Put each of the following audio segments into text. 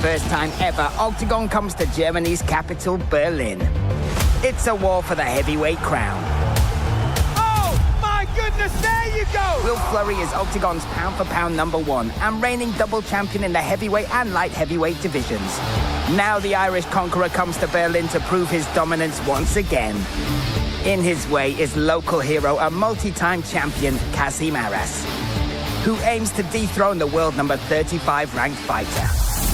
first time ever, Octagon comes to Germany's capital, Berlin. It's a war for the heavyweight crown. Oh, my goodness, there you go! Will Flurry is Octagon's pound-for-pound #1 and reigning double champion in the heavyweight and light heavyweight divisions. Now the Irish conqueror comes to Berlin to prove his dominance once again. In his way is local hero and multi-time champion Katayv Aras, who aims to dethrone the world number 35 ranked fighter.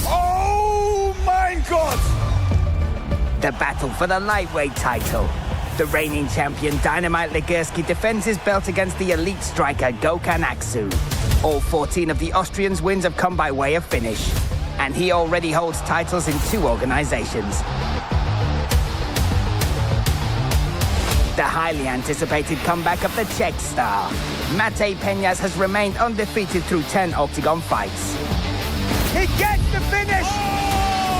Oh my God! The battle for the lightweight title. The reigning champion Dynamite Legierski defends his belt against the elite striker Aksu. All 14 of the Austrian's wins have come by way of finish, and he already holds titles in 2 organizations. The highly anticipated comeback of the Czech star. Penas has remained undefeated through 10 Octagon fights. He gets the finish!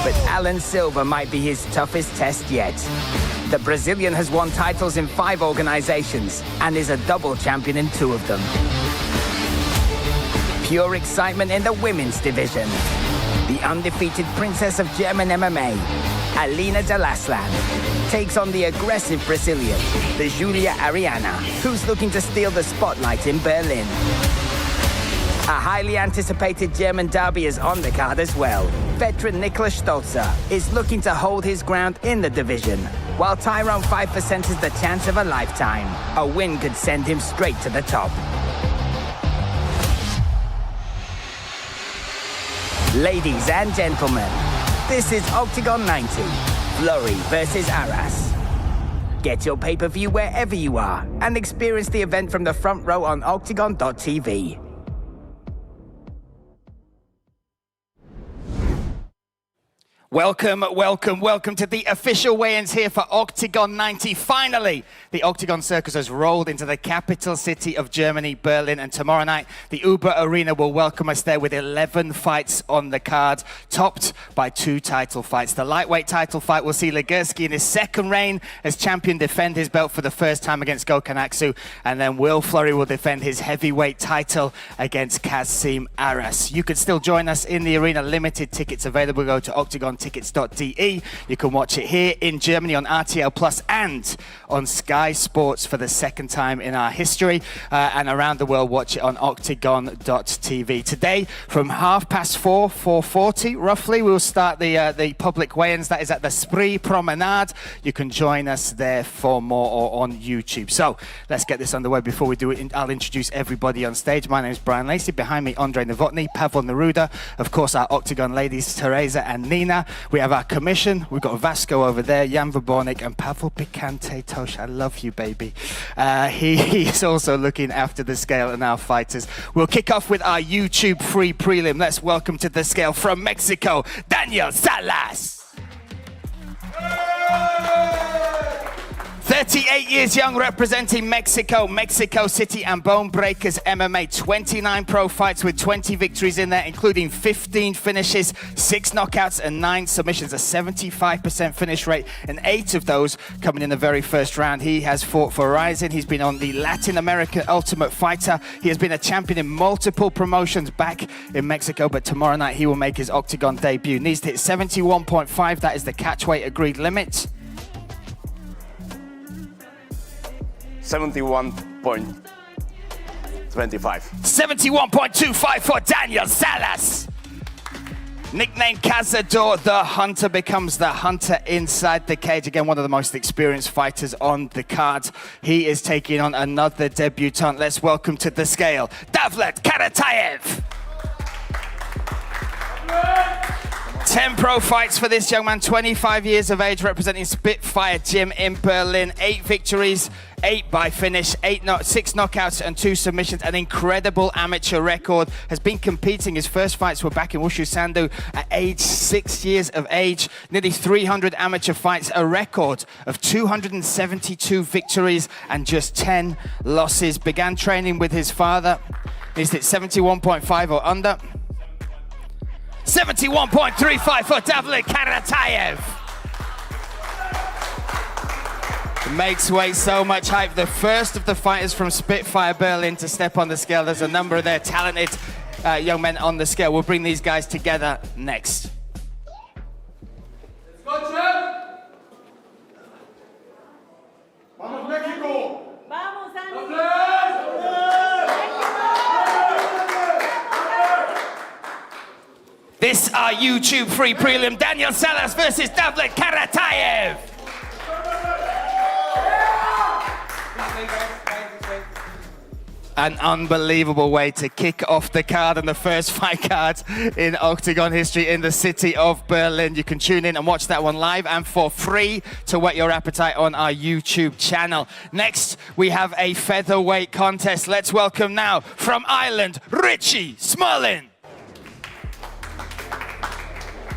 But Silva might be his toughest test yet. The Brazilian has won titles in 5 organizations and is a double champion in 2 of them. Pure excitement in the women's division. The undefeated princess of German MMA, Daslan, takes on the aggressive Brazilian, the Julia Ariana, who's looking to steal the spotlight in Berlin. A highly anticipated German derby is on the card as well. Veteran Stolze is looking to hold his ground in the division, while Tyrone Fifer senses the chance of a lifetime. A win could send him straight to the top. Ladies and gentlemen, this is Octagon 90, Flurry versus Aras. Get your pay-per-view wherever you are and experience the event from the front row on octagon.tv. Welcome to the official weigh-ins here for Octagon 90. Finally, the Octagon Circus has rolled into the capital city of Germany, Berlin, and tomorrow night, the Uber Arena will welcome us there with 11 fights on the card, topped by 2 title fights. The lightweight title fight will see Legierski in his second reign as champion defend his belt for the first time against Aksu, and then Will Flurry will defend his heavyweight title against Katayv Aras. You can still join us in the arena. Limited tickets available. Go to octagontickets.de. You can watch it here in Germany on RTL Plus and on Sky Sports for the second time in our history, and around the world watch it on octagon.tv. Today from 4:30, 4:40 roughly, we'll start the public weigh-ins. That is at the Spree Promenade. You can join us there for more or on YouTube. So let's get this underway. Before we do it, I'll introduce everybody on stage. My name is Brian Lacey. Behind me, Andre Novotny, Pavel Neruda, of course our Octagon ladies, Teresa and Nina. We have our commission. We've got Vasco over there, Jan Verbornik, and Pavel Picante Tosh. I love you, baby. He's also looking after the scale and our fighters. We'll kick off with our YouTube free prelim. Let's welcome to the scale from Mexico, Daniel Salas. 38 years young, representing Mexico, Mexico City and Bone Breakers MMA. 29 pro fights with 20 victories in there, including 15 finishes, 6 knockouts and 9 submissions, a 75% finish rate, and 8 of those coming in the very first round. He has fought for Rising. He's been on the Latin American Ultimate Fighter. He has been a champion in multiple promotions back in Mexico, but tomorrow night he will make his Octagon debut. Needs to hit 71.5. That is the catch weight agreed limit. 71.25. 71.25 for Daniel Salas. Nicknamed Cazador, the Hunter becomes the Hunter inside the cage. Again, one of the most experienced fighters on the card. He is taking on another debutant. Let's welcome to the scale, Davlet Katayv. 10 pro fights for this young man, 25 years of age, representing Spitfire Gym in Berlin. 8 victories, 8 by finish, 6 knockouts and 2 submissions. An incredible amateur record. Has been competing. His first fights were back in Wushu Sandu at age 6 years of age. Nearly 300 amateur fights, a record of 272 victories and just 10 losses. Began training with his father. He's at 71.5 or under. 71.35 for Davlet Katayv. Makes way, so much hype. The first of the fighters from Spitfire Berlin to step on the scale. There's a number of their talented young men on the scale. We'll bring these guys together next. our YouTube free prelim, Daniel Salas versus Katayv. An unbelievable way to kick off the card and the first fight card in Octagon history in the city of Berlin. You can tune in and watch that one live and for free to whet your appetite on our YouTube channel. Next, we have a featherweight contest. Let's welcome now from Ireland, Richie Smullen.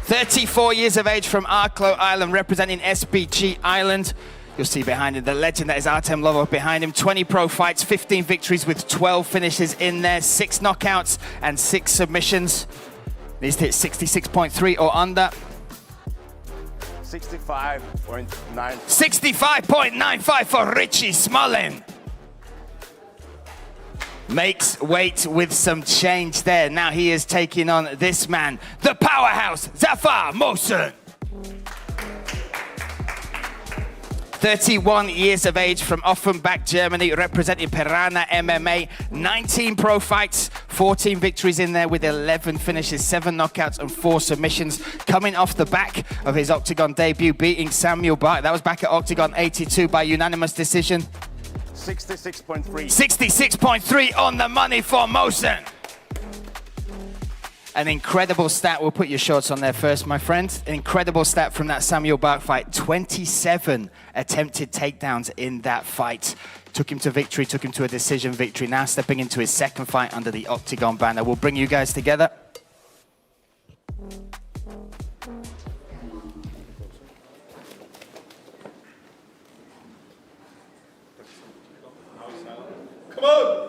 34 years of age from Arklow, Ireland, representing SBG Ireland. You'll see behind him the legend that is Artem Lovov behind him. 20 pro fights, 15 victories with 12 finishes in there, 6 knockouts and 6 submissions. Needs to hit 66.3 or under. 65.9. 65.95 for Richie Smullen. Makes weight with some change there. Now he is taking on this man, the powerhouse, Zafar Mohsen. 31 years of age from Offenbach, Germany, representing Piranha MMA. 19 pro fights, 14 victories in there with 11 finishes, 7 knockouts and 4 submissions. Coming off the back of his Octagon debut, beating Samuel Bart. That was back at Octagon 82 by unanimous decision. 66.3. 66.3 on the money for Mohsen. An incredible stat. We'll put your shorts on there first, my friend. An incredible stat from that Samuel Bart fight. 27 attempted takedowns in that fight. Took him to victory, took him to a decision victory. Now stepping into his second fight under the Octagon banner. We'll bring you guys together. Come on!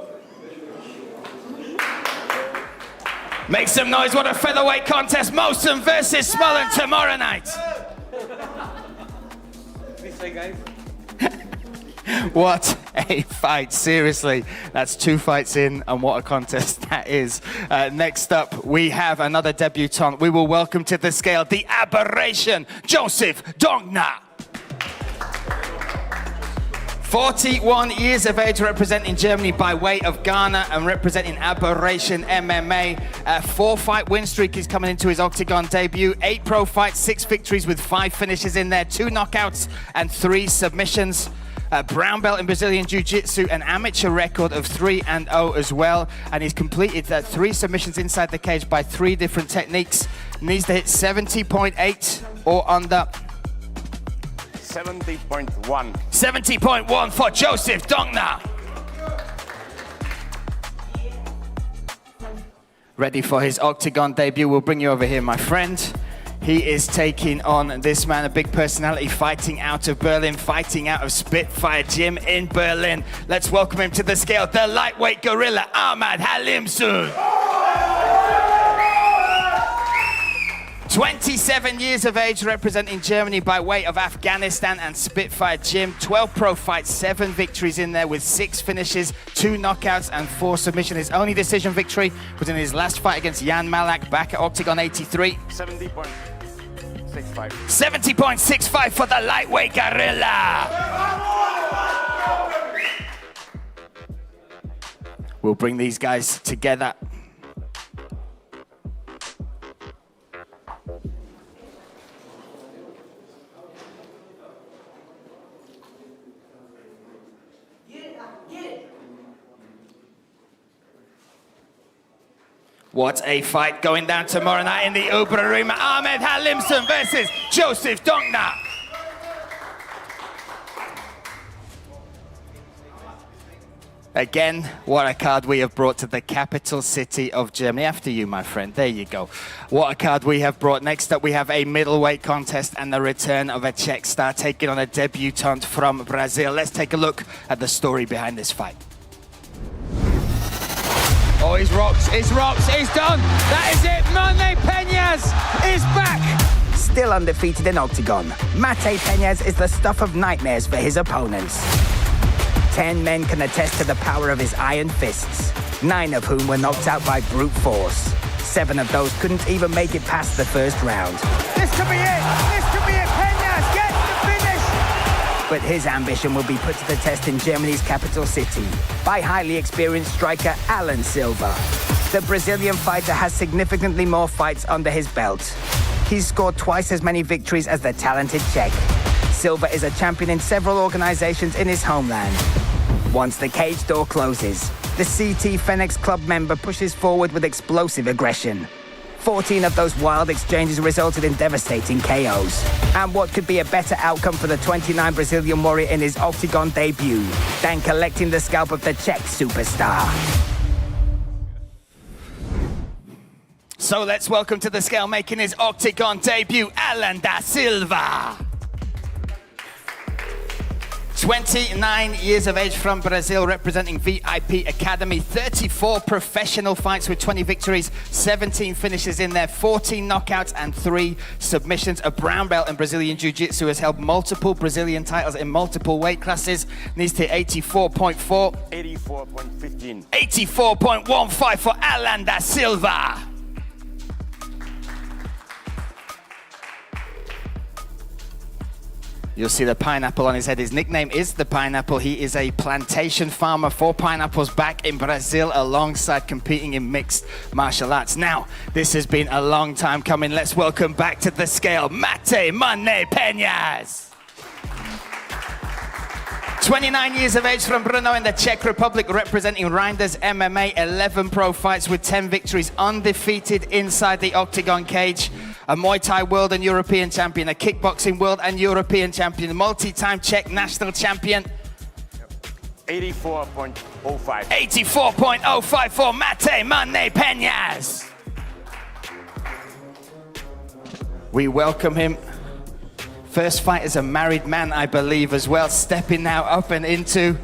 Make some noise, what a featherweight contest. Mohsen versus Smullen tomorrow night. What a fight, seriously. That's 2 fights in, and what a contest that is. Next up, we have another debutant. We will welcome to the scale the aberration, Joseph Donkor. 41 years of age, representing Germany by way of Ghana and representing Aberration MMA. 4-fight win streak is coming into his Octagon debut. 8 pro fights, 6 victories with 5 finishes in there, 2 knockouts and 3 submissions. Brown belt in Brazilian Jiu-Jitsu, an amateur record of 3-0 as well. And he's completed 3 submissions inside the cage by 3 different techniques. Needs to hit 70.8 or under. 70.1. 70.1 for Joseph Donkor. Ready for his Octagon debut. We'll bring you over here, my friend. He is taking on this man, a big personality, fighting out of Berlin, fighting out of Spitfire Gym in Berlin. Let's welcome him to the scale, the lightweight gorilla, Halimson. 27 years of age, representing Germany by way of Afghanistan and Spitfire Gym. 12 pro fights, 7 victories in there with 6 finishes, 2 knockouts and 4 submissions. His only decision victory was in his last fight against Jan Malak back at Octagon 83. 70.65. 70.65 for the lightweight gorilla. We'll bring these guys together. What a fight going down tomorrow night in the Uber Arena. Halimson versus Joseph Donkor. Again, what a card we have brought to the capital city of Germany. After you, my friend. There you go. What a card we have brought. Next up, we have a middleweight contest and the return of a Czech star taking on a debutant from Brazil. Let's take a look at the story behind this fight. Oh, he's rocks, he's done. That is it, Mate Penas is back. Still undefeated in Octagon, Mate Penas is the stuff of nightmares for his opponents. 10 men can attest to the power of his iron fists, 9 of whom were knocked out by brute force. 7 of those couldn't even make it past the first round. This could be it! This could be it! Penas gets the finish! But his ambition will be put to the test in Germany's capital city by highly experienced striker Silva. The Brazilian fighter has significantly more fights under his belt. He's scored twice as many victories as the talented Czech. Silva is a champion in several organizations in his homeland. Once the cage door closes, the CT Phoenix Club member pushes forward with explosive aggression. 14 of those wild exchanges resulted in devastating KOs. And what could be a better outcome for the 29 Brazilian warrior in his Octagon debut than collecting the scalp of the Czech superstar? So let's welcome to the scale, making his Octagon debut, Alan da Silva. 29 years of age from Brazil, representing VIP Academy. 34 professional fights with 20 victories, 17 finishes in there, 14 knockouts and 3 submissions. A brown belt in Brazilian Jiu-Jitsu, has held multiple Brazilian titles in multiple weight classes. Needs to hit 84.4. 84.15. 84.15 for Alan da Silva. You'll see the pineapple on his head. His nickname is the Pineapple. He is a plantation farmer for pineapples back in Brazil alongside competing in mixed martial arts. Now, this has been a long time coming. Let's welcome back to the scale, Mate Mane Penas. 29 years of age from Brno in the Czech Republic, representing Reinders MMA, 11 pro fights with 10 victories, undefeated inside the Octagon cage. A Muay Thai world and European champion, a kickboxing world and European champion, multi-time Czech national champion. 84.05. 84.05 for Mate Mane Penas. We welcome him. First fight as a married man, I believe, as well. Stepping now up and into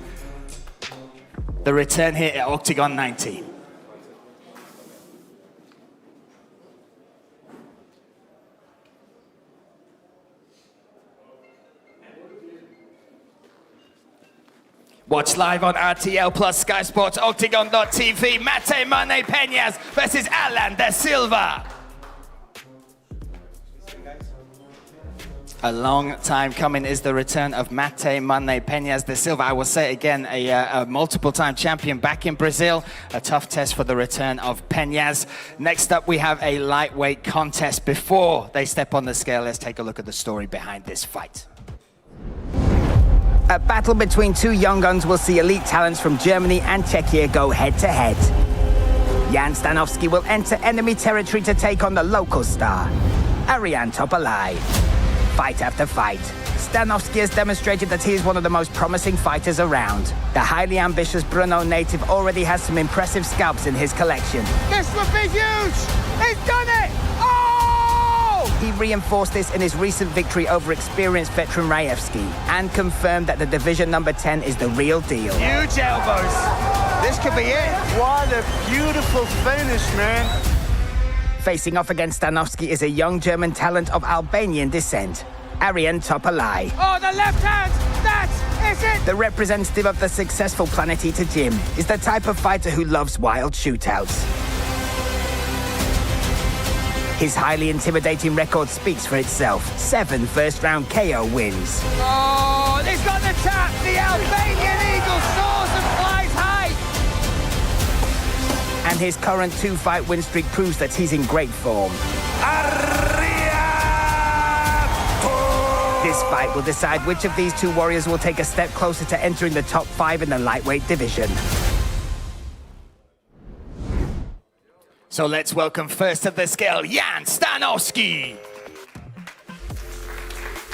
the return here at Octagon 19. Watch live on RTL Plus, Sky Sports, Octagon.tv. Mate Mane Penas versus Alan da Silva. A long time coming is the return of Mate Mane Penas da Silva. I will say it again, a multiple-time champion back in Brazil. A tough test for the return of Penas. Next up, we have a lightweight contest. Before they step on the scale, let's take a look at the story behind this fight. A battle between two young guns will see elite talents from Germany and Czechia go head-to-head. Jan Stanowski will enter enemy territory to take on the local star, Ariana Topalai. Fight after fight, Stanowski has demonstrated that he is one of the most promising fighters around. The highly ambitious Brno native already has some impressive scalps in his collection. This would be huge! He's done it! Oh! He reinforced this in his recent victory over experienced veteran Legierski and confirmed that the division number 10 is the real deal. Huge elbows. This could be it. What a beautiful finish, man. Facing off against Stanowski is a young German talent of Albanian descent, Ariana Topalai. Oh, the left hand! That is it! The representative of the successful Planet Eater gym is the type of fighter who loves wild shootouts. His highly intimidating record speaks for itself. 7 first-round KO wins. Oh, he's got the tap! The Albanian Eagle soars and flies high! And his current 2-fight win streak proves that he's in great form. This fight will decide which of these two warriors will take a step closer to entering the top 5 in the lightweight division. So let's welcome first to the scale, Jan Stanowski.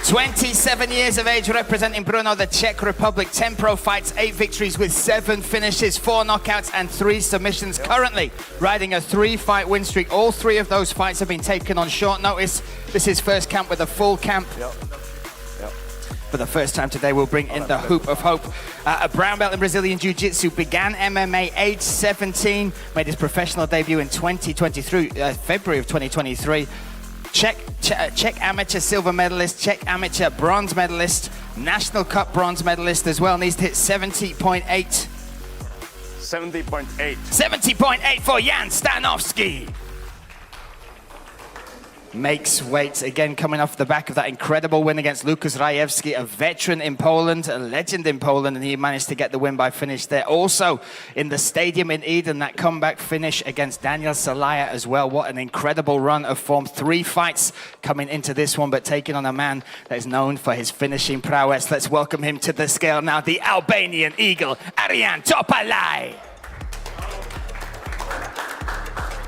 27 years of age, representing Brno, the Czech Republic. 10 pro fights, 8 victories with 7 finishes, 4 knockouts and 3 submissions. Currently riding a 3-fight win streak. All 3 of those fights have been taken on short notice. This is first camp with a full camp. For the first time today, we'll bring in the Hoop of Hope. A brown belt in Brazilian Jiu-Jitsu, began MMA age 17, made his professional debut in 2023, February of 2023. Czech amateur silver medalist, Czech amateur bronze medalist, National Cup bronze medalist as well. Needs to hit 70.8. 70.8. 70.8 for Jan Stanowski. makes weight again, coming off the back of that incredible win against Lukas Rajewski, a veteran in Poland, a legend in Poland, and he managed to get the win by finish there. Also in the stadium in Eden, that comeback finish against Daniel Salaya as well. What an incredible run of form. 3 fights coming into this one, but taking on a man that is known for his finishing prowess. Let's welcome him to the scale now, the Albanian Eagle, Ariana Topalai.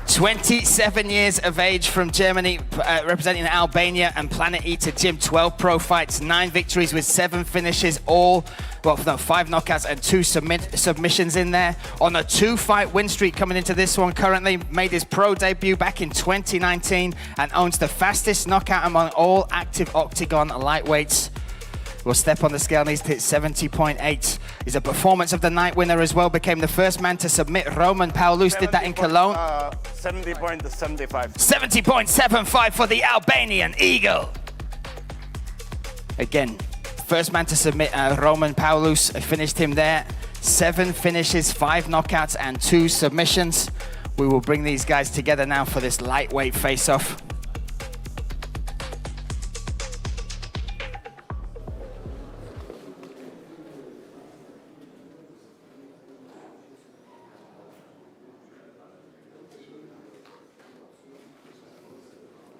27 years of age from Germany, representing Albania and Planet Eater Gym. 12 pro fights, 9 victories with 7 finishes, all, well, no, 5 knockouts and 2 submissions in there. On a 2-fight win streak coming into this one currently. Made his pro debut back in 2019 and owns the fastest knockout among all active Octagon lightweights. Will step on the scale and he's hit 70.8. He's a performance of the night winner as well. Became the first man to submit Roman Paulus. Did that in Cologne. 70.75. 70.75 for the Albanian Eagle. Again, first man to submit Roman Paulus. Finished him there. 7 finishes, 5 knockouts and 2 submissions. We will bring these guys together now for this lightweight face-off.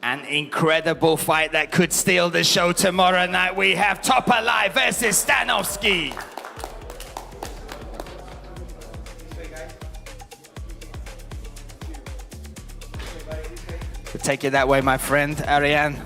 An incredible fight that could steal the show tomorrow night. We have Topalai versus Stanowski. We'll take it that way, my friend, Ariana.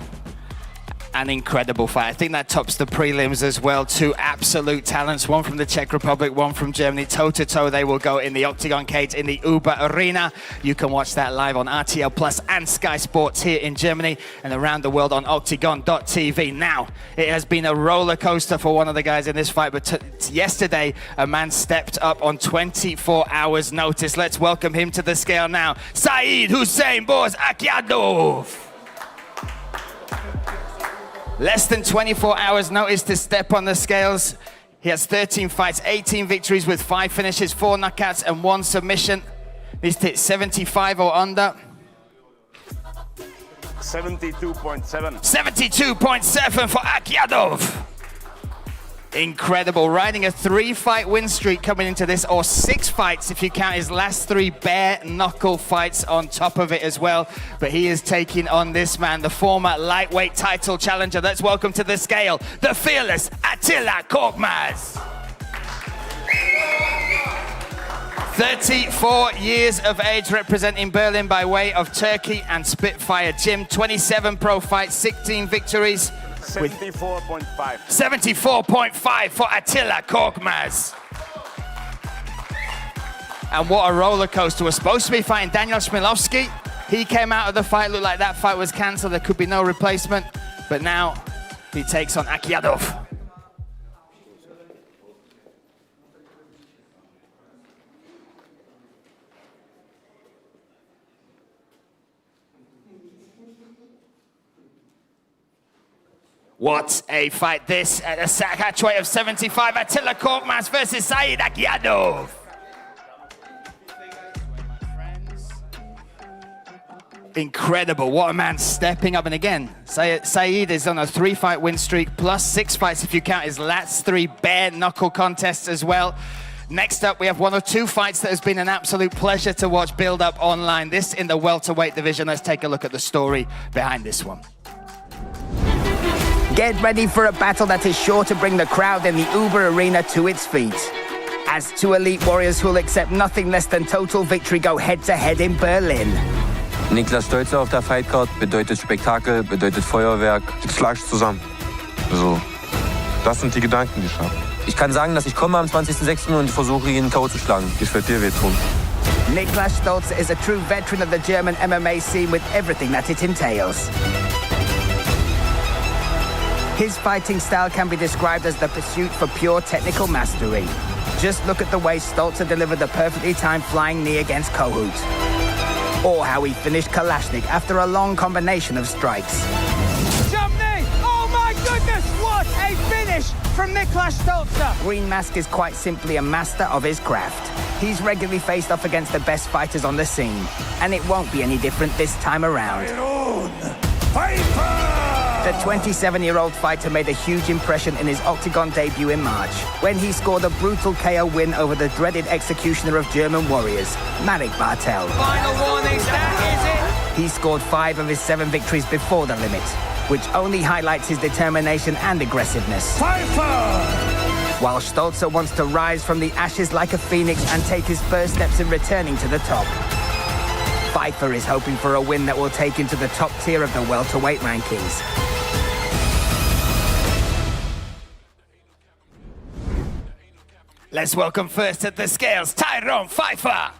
An incredible fight. I think that tops the prelims as well. 2 absolute talents, one from the Czech Republic, one from Germany. Toe-to-toe they will go in the Octagon cage in the Uber Arena. You can watch that live on RTL Plus and Sky Sports here in Germany and around the world on Octagon.tv. Now, it has been a roller coaster for one of the guys in this fight, but yesterday a man stepped up on 24 hours notice. Let's welcome him to the scale now. Saeed Hussein Boz Akyadov. Less than 24 hours notice to step on the scales. He has 13 fights, 18 victories with 5 finishes, 4 knockouts and 1 submission. He's hit 75 or under. 72.7. 72.7 for Akyadov. Incredible, riding a 3-fight win streak coming into this, or 6 fights if you count his last 3 bare knuckle fights on top of it as well. But he is taking on this man, the former lightweight title challenger. Let's welcome to the scale, the fearless Attila Korkmaz. 34 years of age, representing Berlin by way of Turkey and Spitfire Gym. 27 pro fights, 16 victories. 74.5. 74.5 for Attila Korkmaz. And what a roller coaster. We're supposed to be fighting Daniel Smullen. He came out of the fight, looked like that fight was cancelled. There could be no replacement. But now he takes on Akyadov. What a fight this at a catch weight of 75. Attila Korkmaz versus Saeed Akyadov. Incredible, what a man stepping up. And again, Saeed is on a 3-fight win streak, plus 6 fights if you count his last 3 bare knuckle contests as well. Next up, we have 1 or 2 fights that has been an absolute pleasure to watch build up online. This in the welterweight division. Let's take a look at the story behind this one. Get ready for a battle that is sure to bring the crowd in the Uber Arena to its feet. As 2 elite warriors who'll accept nothing less than total victory go head-to-head in Berlin. Niklas Stolze auf der Fightcard bedeutet Spektakel, bedeutet Feuerwerk. Jetzt schlagst du zusammen. Also, das sind die Gedanken, die ich habe. Ich kann sagen, dass ich komme am 20.06. und versuche, ihn K.O. zu schlagen. Ich werde dir wehtun. Niklas Stolze is a true veteran of the German MMA scene with everything that it entails. His fighting style can be described as the pursuit for pure technical mastery. Just look at the way Stolze delivered the perfectly timed flying knee against Kohut. Or how he finished Kalashnik after a long combination of strikes. Jump knee! Oh my goodness! What a finish from Niklas Stolze! Green Mask is quite simply a master of his craft. He's regularly faced off against the best fighters on the scene, and it won't be any different this time around. The 27-year-old fighter made a huge impression in his Octagon debut in March, when he scored a brutal KO win over the dreaded executioner of German warriors, Marek Bartel. Final warnings, that is it. He scored 5 of his 7 victories before the limit, which only highlights his determination and aggressiveness. Fifer! While Stolze wants to rise from the ashes like a phoenix and take his first steps in returning to the top, Fifer is hoping for a win that will take him to the top tier of the welterweight rankings. Let's welcome first at the scales, Tyrone Fifer.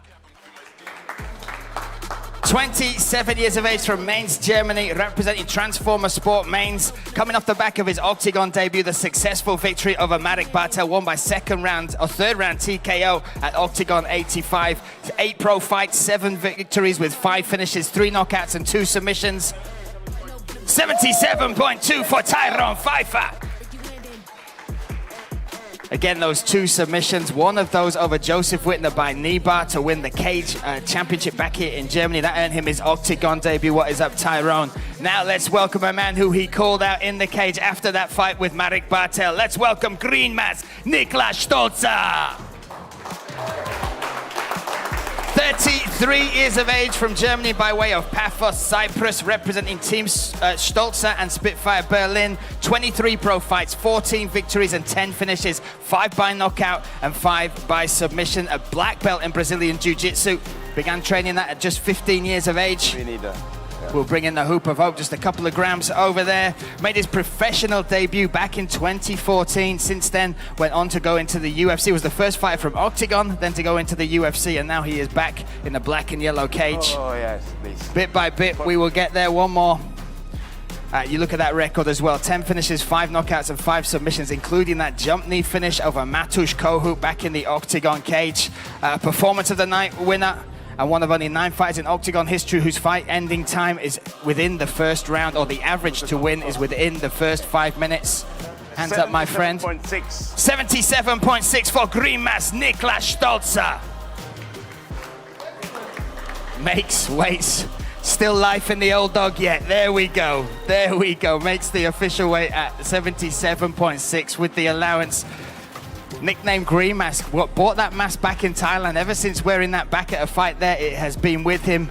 27 years of age from Mainz, Germany, representing Transformer Sport Mainz. Coming off the back of his Octagon debut, the successful victory over Marek Bartel, won by third round TKO at Octagon 85. 8 pro fights, 7 victories with 5 finishes, 3 knockouts and 2 submissions. 77.2 for Tyrone Fifer. Again, those 2 submissions, one of those over Joseph Whitner by knee bar to win the cage championship back here in Germany. That earned him his Octagon debut. What is up, Tyrone? Now let's welcome a man who he called out in the cage after that fight with Marek Bartel. Let's welcome Korkmaz, Niklas Stolze. 33 years of age from Germany by way of Paphos, Cyprus, representing teams Stolze and Spitfire Berlin. 23 pro fights, 14 victories and 10 finishes, 5 by knockout and 5 by submission. A black belt in Brazilian Jiu-Jitsu. Began training that at just 15 years of age. We need a... We'll bring in the hoop of hope, just a couple of grams over there. Made his professional debut back in 2014. Since then, went on to go into the UFC. Was the first fighter from Octagon, then to go into the UFC, and now he is back in the black and yellow cage. Oh, yes, please. Bit by bit, we will get there. One more. You look at that record as well. 10 finishes, 5 knockouts, and 5 submissions, including that jump knee finish over Matusz Kohut back in the Octagon cage. Performance of the night winner, and one of only 9 fighters in Octagon history whose fight ending time is within the first round, or the average to win is within the first 5 minutes. Hands up, my friend. 77.6 for Korkmaz, Niklas Stolze. Makes weights. Still life in the old dog yet. There we go. There we go. Makes the official weight at 77.6 with the allowance. Nicknamed Green Mask, what bought that mask back in Thailand. Ever since wearing that back at a fight there, it has been with him.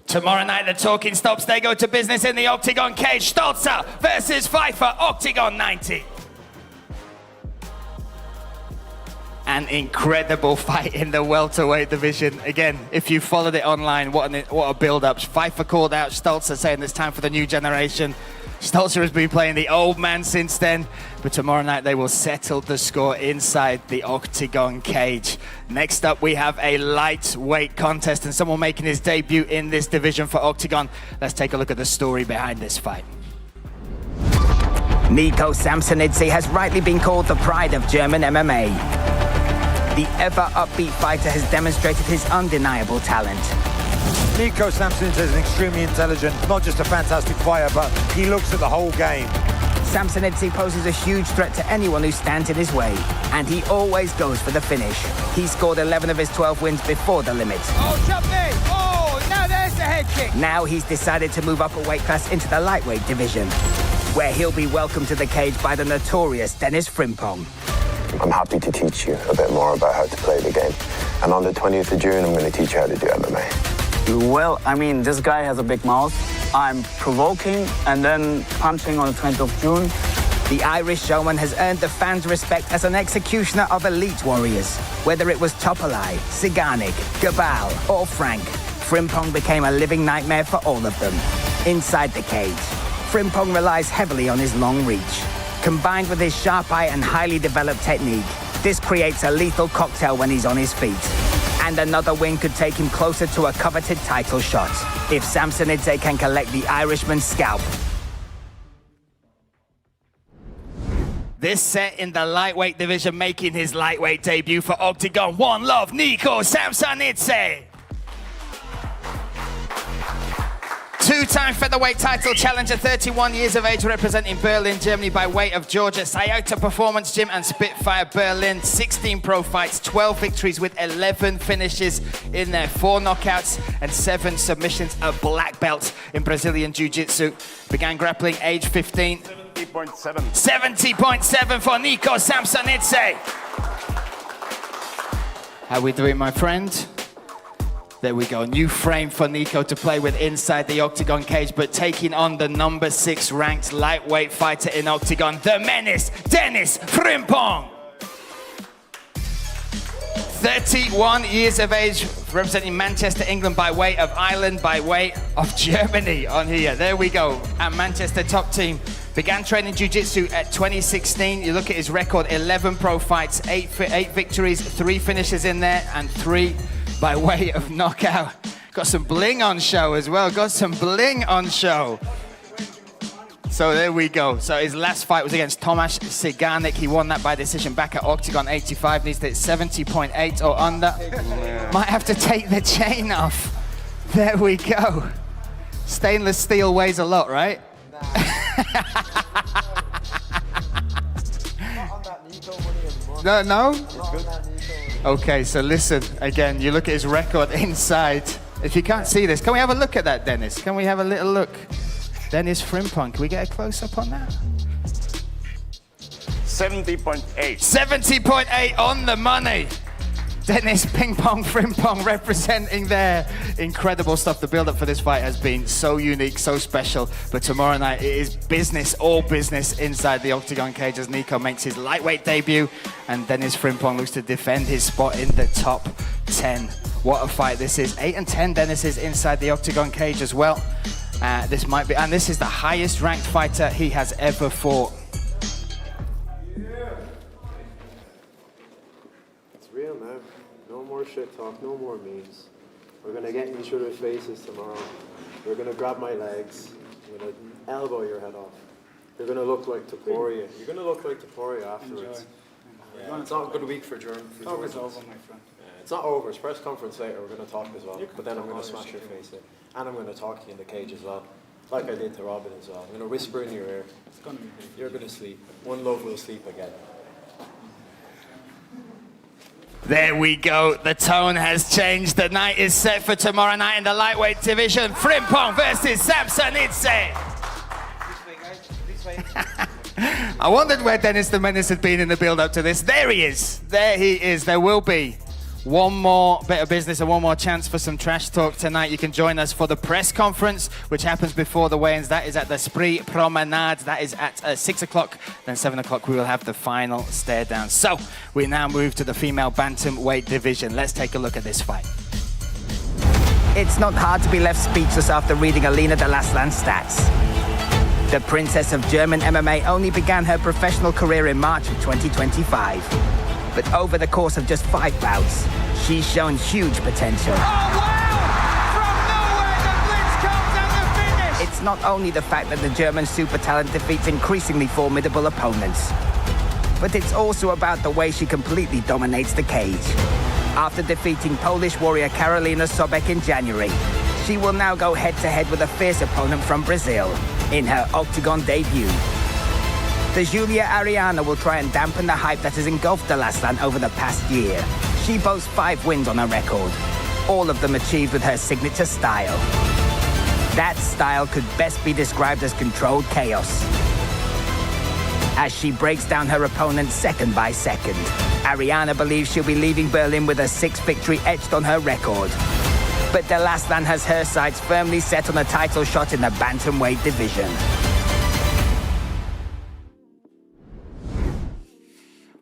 Tomorrow night, the talking stops. They go to business in the Octagon cage. Stolze versus Fifer, Octagon 90. An incredible fight in the welterweight division. Again, if you followed it online, what a build-up. Fifer called out Stolze, saying it's time for the new generation. Stolze has been playing the old man since then, but tomorrow night they will settle the score inside the Octagon cage. Next up, we have a lightweight contest and someone making his debut in this division for Octagon. Let's take a look at the story behind this fight. Nico Samsonidse has rightly been called the pride of German MMA. The ever-upbeat fighter has demonstrated his undeniable talent. Nico Samsonidse is an extremely intelligent, not just a fantastic fighter, but he looks at the whole game. Samsonidse poses a huge threat to anyone who stands in his way, and he always goes for the finish. He scored 11 of his 12 wins before the limit. Oh, jump me! Oh, now there's the head kick. Now he's decided to move up a weight class into the lightweight division, where he'll be welcomed to the cage by the notorious Dennis Frimpong. I'm happy to teach you a bit more about how to play the game. And on the 20th of June, I'm going to teach you how to do MMA. Well, I mean, this guy has a big mouth. I'm provoking and then punching on the 20th of June. The Irish showman has earned the fans' respect as an executioner of elite warriors. Whether it was Topalai, Siganik, Gabal, or Frank, Frimpong became a living nightmare for all of them. Inside the cage, Frimpong relies heavily on his long reach. Combined with his sharp eye and highly developed technique, this creates a lethal cocktail when he's on his feet. And another win could take him closer to a coveted title shot, if Samsonidse can collect the Irishman's scalp. This set in the lightweight division, making his lightweight debut for Octagon. One love, Nico Samsonidse. Two-time featherweight title challenger, 31 years of age, representing Berlin, Germany by way of Georgia, Sayota Performance Gym and Spitfire Berlin. 16 pro fights, 12 victories with 11 finishes in there, 4 knockouts and 7 submissions. A black belt in Brazilian Jiu-Jitsu. Began grappling age 15. 70.7. 70.7 for Nico Samsonidse. How we doing, my friend? There we go, new frame for Nico to play with inside the Octagon cage, but taking on the number 6 ranked lightweight fighter in Octagon, the menace, Dennis Frimpong. 31 years of age, representing Manchester, England by way of Ireland, by way of Germany on here. There we go, at Manchester top team. Began training jiu-jitsu at 2016. You look at his record, 11 pro fights, 8 victories, 3 finishes in there, and 3 by way of knockout. Got some bling on show as well. Got some bling on show. So there we go. So his last fight was against Tomasz Sigarnik. He won that by decision back at Octagon 85. Needs to hit 70.8 or under. Might have to take the chain off. There we go. Stainless steel weighs a lot, right? No? Okay, so listen, again, you look at his record inside. If you can't see this, can we have a look at that, Dennis? Can we have a little look? Dennis Frimpong, can we get a close-up on that? 70.8. 70.8 on the money. Dennis Ping Pong Frimpong representing there. Incredible stuff. The build-up for this fight has been so unique, so special. But tomorrow night, it is business, all business inside the Octagon cage as Nico makes his lightweight debut. And Dennis Frimpong looks to defend his spot in the top 10. What a fight this is. 8 and 10 Dennis is inside the Octagon cage as well. This might be, and this is the highest ranked fighter he has ever fought. It's real now. No more shit talk, no more memes. We're gonna get in each other's faces tomorrow. We're gonna grab my legs. I'm gonna elbow your head off. You're gonna look like Topuria. You're gonna look like Topuria afterwards. Yeah, it's not a good week for German. Talk is over, my friend. It's not over. It's press conference later. We're gonna talk as well. But then I'm gonna smash your face in. And I'm gonna talk to you in the cage as well. Like I did to Robin as well. I'm gonna whisper in your ear. It's gonna be big. You're gonna sleep. One love will sleep again. There we go. The tone has changed. The night is set for tomorrow night in the lightweight division. Frimpong versus Samsonidse. This way, guys. This way. I wondered where Dennis the Menace had been in the build-up to this. There he is. There he is. There will be one more bit of business and one more chance for some trash talk tonight. You can join us for the press conference, which happens before the weigh-ins. That is at the Spree Promenade. That is at 6 o'clock. Then 7 o'clock, we will have the final stare down. So we now move to the female bantamweight division. Let's take a look at this fight. It's not hard to be left speechless after reading Alina Daslan's stats. The Princess of German MMA only began her professional career in March of 2025. But over the course of just 5 bouts, she's shown huge potential. Oh, wow! From nowhere, the blitz comes and the finish! It's not only the fact that the German super talent defeats increasingly formidable opponents, but it's also about the way she completely dominates the cage. After defeating Polish warrior Karolina Sobek in January, she will now go head-to-head with a fierce opponent from Brazil in her Octagon debut. The Julia Ariana will try and dampen the hype that has engulfed Daslan over the past year. She boasts 5 wins on her record, all of them achieved with her signature style. That style could best be described as controlled chaos, as she breaks down her opponent second by second. Ariana believes she'll be leaving Berlin with a 6th victory etched on her record. But Daslan has her sights firmly set on a title shot in the bantamweight division.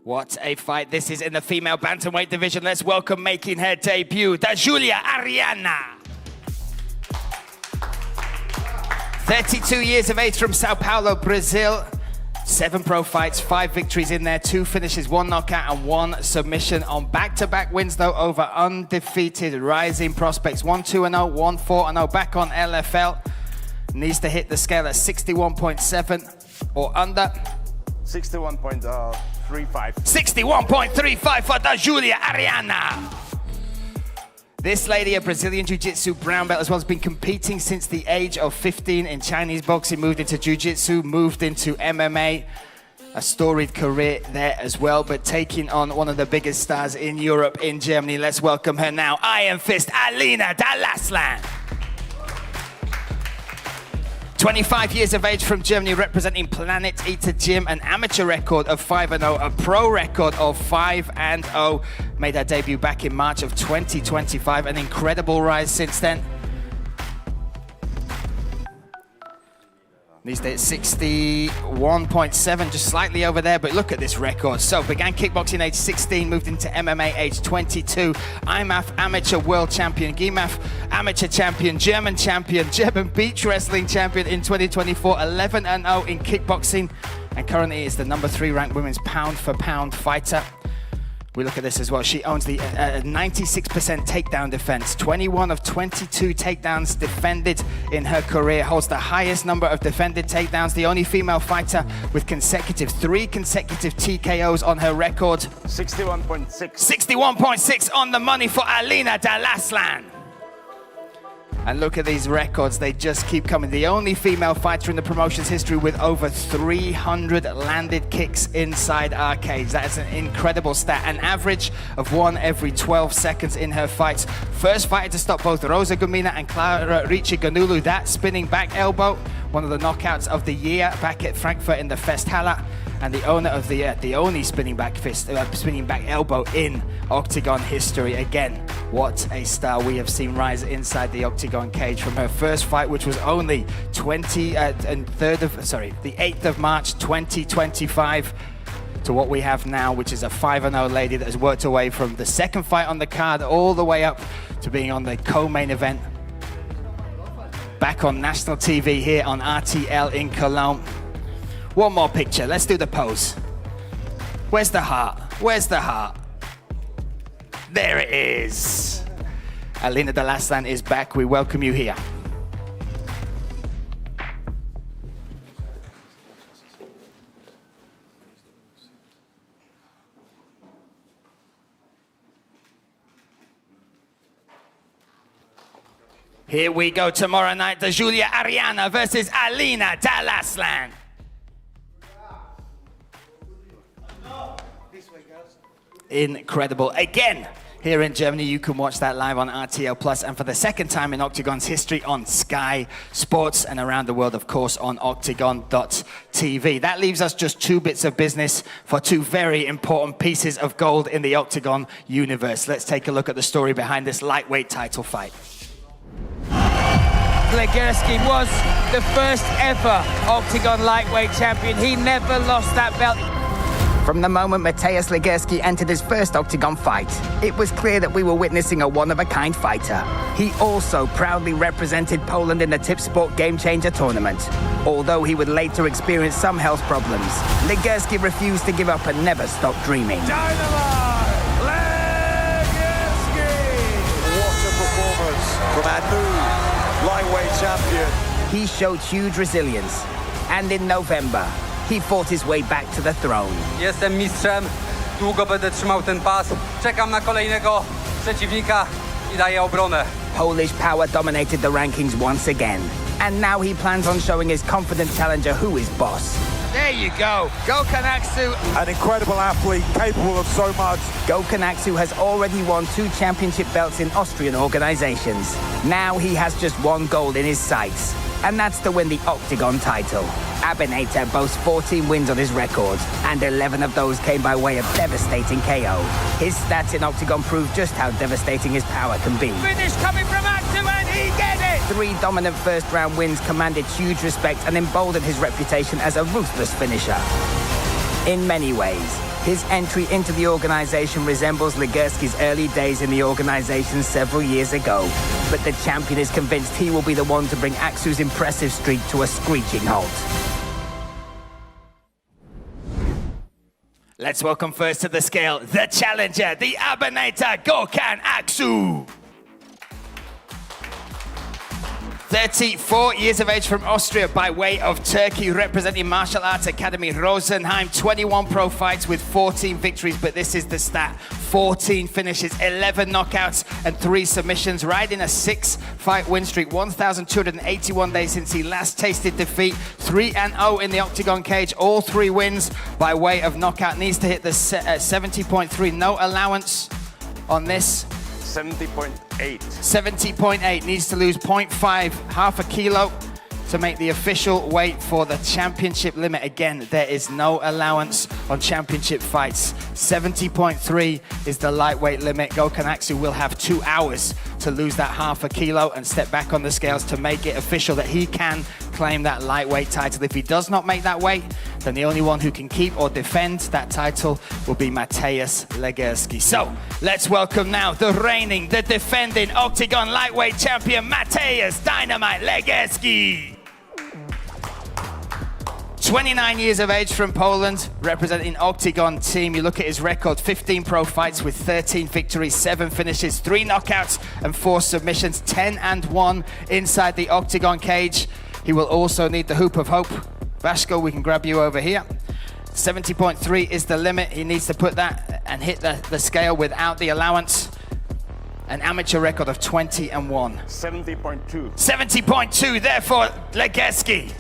What a fight this is in the female bantamweight division. Let's welcome making her debut, the Julia Ariana. 32 years of age from Sao Paulo, Brazil. 7 pro fights, 5 victories in there, 2 finishes, 1 knockout and 1 submission on back-to-back wins though over undefeated rising prospects. 1-2-0, 1-4-0 back on LFL. Needs to hit the scale at 61.7 or under. 61.35. 61.35 for the Julia Ariana. This lady, a Brazilian Jiu-Jitsu brown belt, as well, has been competing since the age of 15 in Chinese boxing, moved into Jiu-Jitsu, moved into MMA. A storied career there as well, but taking on one of the biggest stars in Europe, in Germany. Let's welcome her now, Iron Fist, Alina Daslan. 25 years of age from Germany, representing Planet Eater Gym, an amateur record of 5-0, a pro record of 5-0. Made her debut back in March of 2025, an incredible rise since then. These days 61.7, just slightly over there, but look at this record. So began kickboxing age 16, moved into MMA age 22. IMAF amateur world champion, GIMAF amateur champion, German beach wrestling champion in 2024, 11-0 in kickboxing, and currently is the #3 ranked women's pound for pound fighter. We look at this as well. She owns the 96% takedown defense. 21 of 22 takedowns defended in her career. Holds the highest number of defended takedowns. The only female fighter with 3 consecutive TKOs on her record. 61.6. 61.6 on the money for Alina Daslan. And look at these records, they just keep coming. The only female fighter in the promotion's history with over 300 landed kicks inside our cage. That is an incredible stat. An average of 1 every 12 seconds in her fights. First fighter to stop both Rosa Gomina and Clara Ricci Ganulu. That spinning back elbow, one of the knockouts of the year back at Frankfurt in the Festhalle. And the owner of the only spinning back elbow in Octagon history. Again, what a star we have seen rise inside the Octagon cage from her first fight, which was only the 8th of March 2025, to what we have now, which is a 5-0 lady that has worked her way from the second fight on the card all the way up to being on the co-main event. Back on national TV here on RTL in Cologne. One more picture, let's do the pose. Where's the heart? Where's the heart? There it is. Alina Daslan is back, we welcome you here. Here we go tomorrow night, the Julia Ariana versus Alina Daslan. Incredible. Again, here in Germany, you can watch that live on RTL Plus, and for the second time in Octagon's history on Sky Sports, and around the world, of course, on octagon.tv. That leaves us just 2 bits of business for 2 very important pieces of gold in the Octagon universe. Let's take a look at the story behind this lightweight title fight. Legierski was the first ever Octagon lightweight champion. He never lost that belt. From the moment Mateusz Legierski entered his first Octagon fight, it was clear that we were witnessing a one-of-a-kind fighter. He also proudly represented Poland in the Tip Sport Game Changer tournament. Although he would later experience some health problems, Legierski refused to give up and never stopped dreaming. Dynamite! Legierski! What a performance from our new lightweight champion. He showed huge resilience, and in November, he fought his way back to the throne. Jestem mistrzem, długo będę trzymał ten pas. Czekam na kolejnego przeciwnika I daję obronę. Polish power dominated the rankings once again. And now he plans on showing his confident challenger who is boss. There you go. Gökhan Aksu. An incredible athlete, capable of so much. Gökhan Aksu has already won 2 championship belts in Austrian organizations. Now he has just 1 goal in his sights, and that's to win the Octagon title. Abinator boasts 14 wins on his record, and 11 of those came by way of devastating KO. His stats in Octagon prove just how devastating his power can be. Finish coming from Aksu, and he get it! 3 dominant first-round wins commanded huge respect and emboldened his reputation as a ruthless finisher. In many ways, his entry into the organization resembles Legierski's early days in the organization several years ago. But the champion is convinced he will be the one to bring Aksu's impressive streak to a screeching halt. Let's welcome first to the scale, the challenger, the Abinator, Gökhan Aksu. 34 years of age from Austria by way of Turkey, representing Martial Arts Academy Rosenheim. 21 pro fights with 14 victories, but this is the stat. 14 finishes, 11 knockouts, and 3 submissions, riding a 6-fight win streak. 1,281 days since he last tasted defeat. 3-0 in the octagon cage, all 3 wins by way of knockout. Needs to hit the 70.3, no allowance on this. 70.8. 70.8, needs to lose 0.5, half a kilo to make the official weight for the championship limit. Again, there is no allowance on championship fights. 70.3 is the lightweight limit. Gokhan Aksu will have 2 hours to lose that half a kilo and step back on the scales to make it official that he can claim that lightweight title. If he does not make that weight, then the only one who can keep or defend that title will be Mateusz Legierski. So, let's welcome now the reigning, the defending Octagon lightweight champion, Mateusz Dynamite Legierski. 29 years of age from Poland, representing Octagon team. You look at his record, 15 pro fights with 13 victories, 7 finishes, 3 knockouts and 4 submissions, 10-1 inside the Octagon cage. He will also need the hoop of hope. Vasco, we can grab you over here. 70.3 is the limit. He needs to put that and hit the scale without the allowance. An amateur record of 20-1. 70.2. 70.2, therefore, Legierski.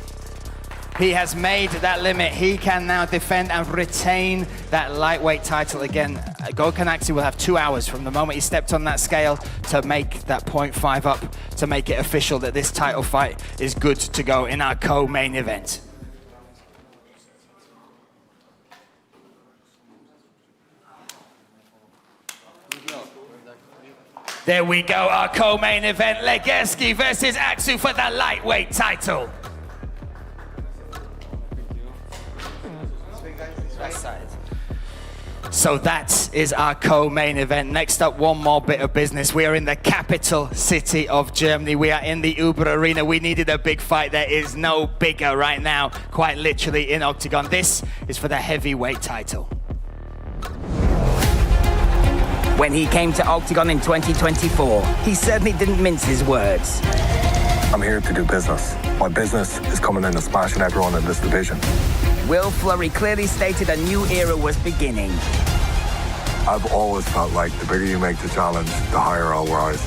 He has made that limit. He can now defend and retain that lightweight title again. Gokhan Aksu will have 2 hours from the moment he stepped on that scale to make that 0.5 up, to make it official that this title fight is good to go in our co-main event. There we go, our co-main event, Legierski versus Aksu for the lightweight title. So that is our co-main event. Next up, one more bit of business. We are in the capital city of Germany. We are in the Uber Arena. We needed a big fight. There is no bigger right now, quite literally in Octagon. This is for the heavyweight title. When he came to Octagon in 2024, he certainly didn't mince his words. I'm here to do business. My business is coming in and smashing everyone in this division. Will Flurry clearly stated a new era was beginning. I've always felt like the bigger you make the challenge, the higher I'll rise.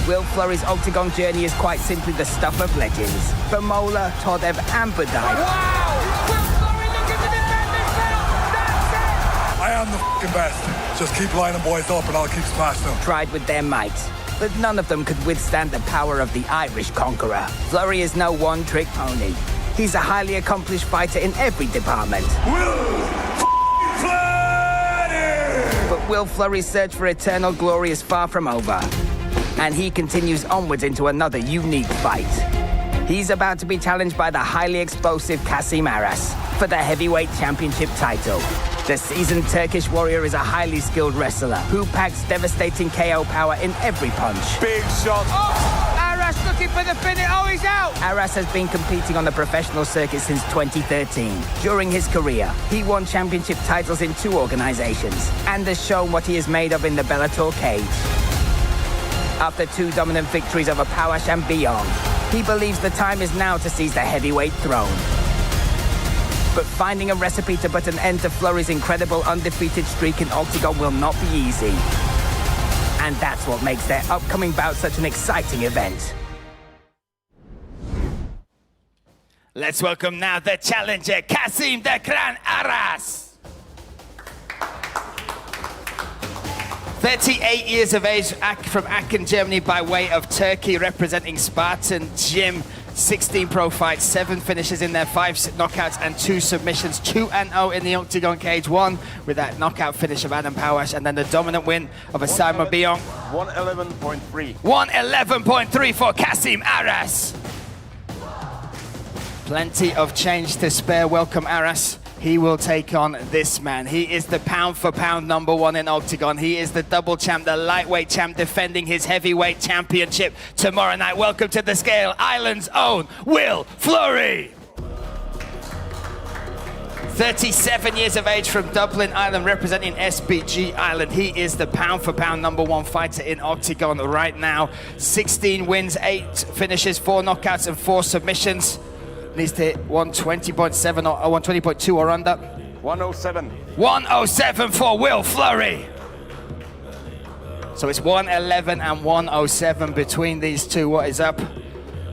Will Flurry's Octagon journey is quite simply the stuff of legends. For Mola, Todev and Budai. Wow! Will Flurry looking to defend this belt! That's it! I am the f***ing best. Just keep lining boys up and I'll keep smashing them. Tried with their might, but none of them could withstand the power of the Irish conqueror. Flurry is no one-trick pony. He's a highly accomplished fighter in every department. But Will Flurry's search for eternal glory is far from over. And he continues onwards into another unique fight. He's about to be challenged by the highly explosive Kasim Aras for the heavyweight championship title. The seasoned Turkish warrior is a highly skilled wrestler who packs devastating KO power in every punch. Big shot. Oh! Aras looking for the finish. Oh, he's out! Aras has been competing on the professional circuit since 2013. During his career, he won championship titles in 2 organizations and has shown what he is made of in the Bellator cage. After 2 dominant victories over Pawash and Beyond, he believes the time is now to seize the heavyweight throne. But finding a recipe to put an end to Flurry's incredible undefeated streak in Octagon will not be easy. And that's what makes their upcoming bout such an exciting event. Let's welcome now the challenger, Kasim the Kran Aras. 38 years of age from Aachen, Germany by way of Turkey, representing Spartan Gym. 16 pro fights, 7 finishes in there, 5 knockouts and 2 submissions, 2-0 in the Octagon cage, 1 with that knockout finish of Adam Pawash, and then the dominant win of Asama Bion. 111.3. 111.3 for Kasim Aras. Plenty of change to spare. Welcome, Aras. He will take on this man. He is the pound-for-pound #1 in Octagon. He is the double champ, the lightweight champ, defending his heavyweight championship tomorrow night. Welcome to the scale, Ireland's own Will Flurry. 37 years of age from Dublin, Ireland, representing SBG Ireland. He is the pound-for-pound #1 fighter in Octagon right now. 16 wins, 8 finishes, 4 knockouts and 4 submissions. Needs to hit 120.7 or 120.2 or under. 107. 107 for Will Flurry. So it's 111 and 107 between these two. What is up?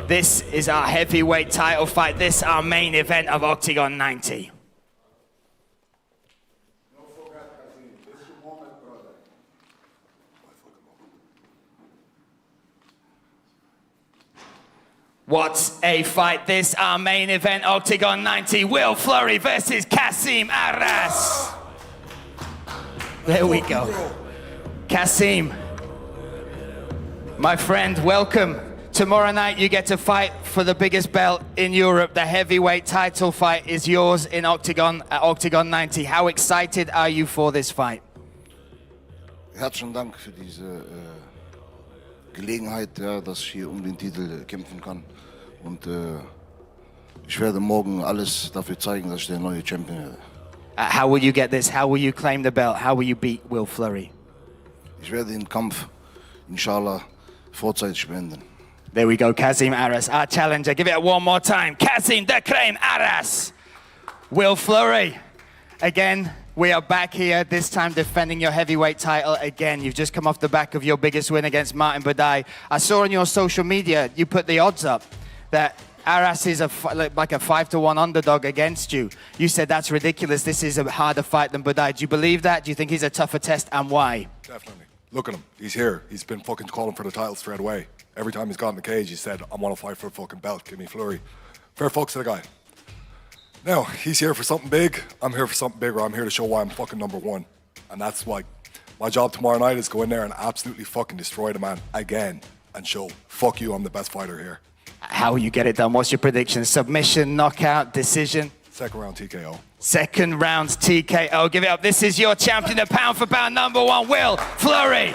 This is our heavyweight title fight. This our main event of Octagon 90. What a fight. This our main event, Octagon 90. Will Flurry versus Kasim Aras. There we go. Kasim, my friend, welcome. Tomorrow night you get to fight for the biggest belt in Europe. The heavyweight title fight is yours in Octagon at Octagon 90. How excited are you for this fight? Herzlichen Dank für diese Gelegenheit, ja, dass ich hier den Titel kämpfen kann. Und ich werde morgen alles dafür zeigen, dass ich der neue Champion werde. How will you get this? How will you claim the belt? How will you beat Will Flurry? Ich werde den Kampf, inshallah, vorzeitig beenden. There we go, Kasim Aras, our challenger. Give it one more time. Kasim the Creme Aras. Will Flurry. Again, we are back here, this time defending your heavyweight title again. You've just come off the back of your biggest win against Martin Budai. I saw on your social media, you put the odds up that Aras is like a 5-1 underdog against you. You said that's ridiculous. This is a harder fight than Budai. Do you believe that? Do you think he's a tougher test, and why? Definitely. Look at him. He's here. He's been fucking calling for the title straight away. Every time he's got in the cage, he said, I want to fight for a fucking belt. Give me Flurry. Fair fucks to the guy. Now, he's here for something big. I'm here for something bigger. I'm here to show why I'm fucking #1. And that's why my job tomorrow night is go in there and absolutely fucking destroy the man again and show, fuck you, I'm the best fighter here. How will you get it done? What's your prediction? Submission, knockout, decision? Second round TKO. Second round TKO. Give it up. This is your champion, the pound-for-pound #1, Will Flurry.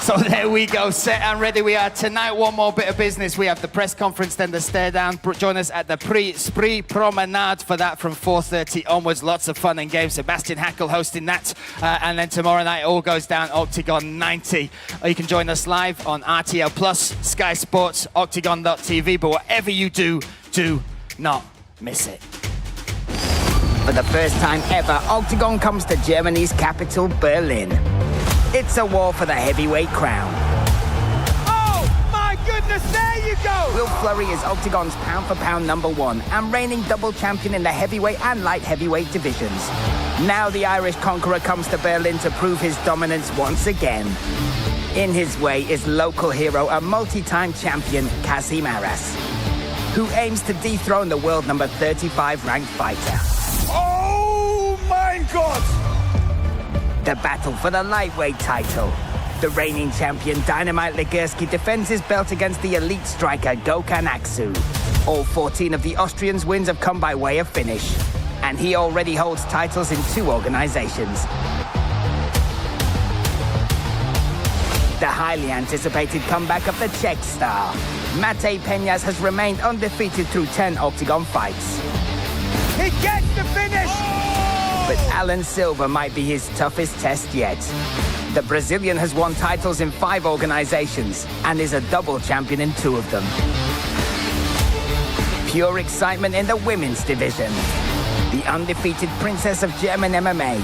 So there we go, set and ready we are. Tonight, one more bit of business. We have the press conference, then the stare down. Join us at the Spree Promenade for that from 4:30 onwards. Lots of fun and games. Sebastian Hackel hosting that. And then tomorrow night, it all goes down Octagon 90. You can join us live on RTL Plus, Sky Sports, Octagon.tv. But whatever you do, do not miss it. For the first time ever, Octagon comes to Germany's capital, Berlin. It's a war for the heavyweight crown. Oh, my goodness, there you go! Will Flurry is Octagon's pound-for-pound #1 and reigning double champion in the heavyweight and light heavyweight divisions. Now the Irish conqueror comes to Berlin to prove his dominance once again. In his way is local hero and multi-time champion Kasim Aras, who aims to dethrone the world #35 ranked fighter. Oh my God! The battle for the lightweight title. The reigning champion Dynamite Legierski defends his belt against the elite striker Gökhan Aksu. All 14 of the Austrian's wins have come by way of finish, and he already holds titles in 2 organizations. The highly anticipated comeback of the Czech star. Matej Penas has remained undefeated through 10 Octagon fights. He gets the finish! But Alan Silva might be his toughest test yet. The Brazilian has won titles in 5 organizations and is a double champion in 2 of them. Pure excitement in the women's division. The undefeated princess of German MMA,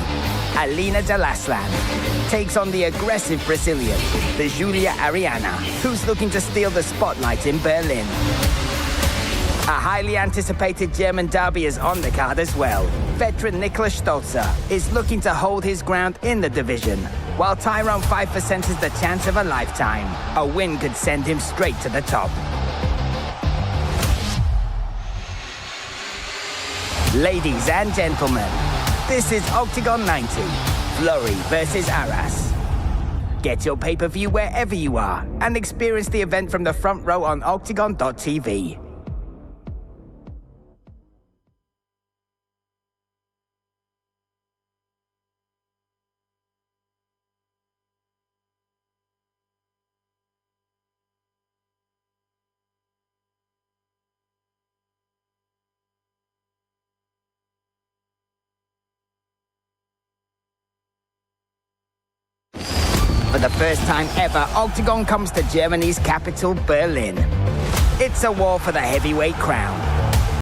Alina Daslan, takes on the aggressive Brazilian, the Julia Ariana, who's looking to steal the spotlight in Berlin. A highly anticipated German derby is on the card as well. Veteran Niklas Stolze is looking to hold his ground in the division, while Tyrone Fifer senses the chance of a lifetime. A win could send him straight to the top. Ladies and gentlemen, this is Octagon 90, Flurry versus Aras. Get your pay-per-view wherever you are and experience the event from the front row on Octagon.tv. For the first time ever, OKTAGON comes to Germany's capital, Berlin. It's a war for the heavyweight crown.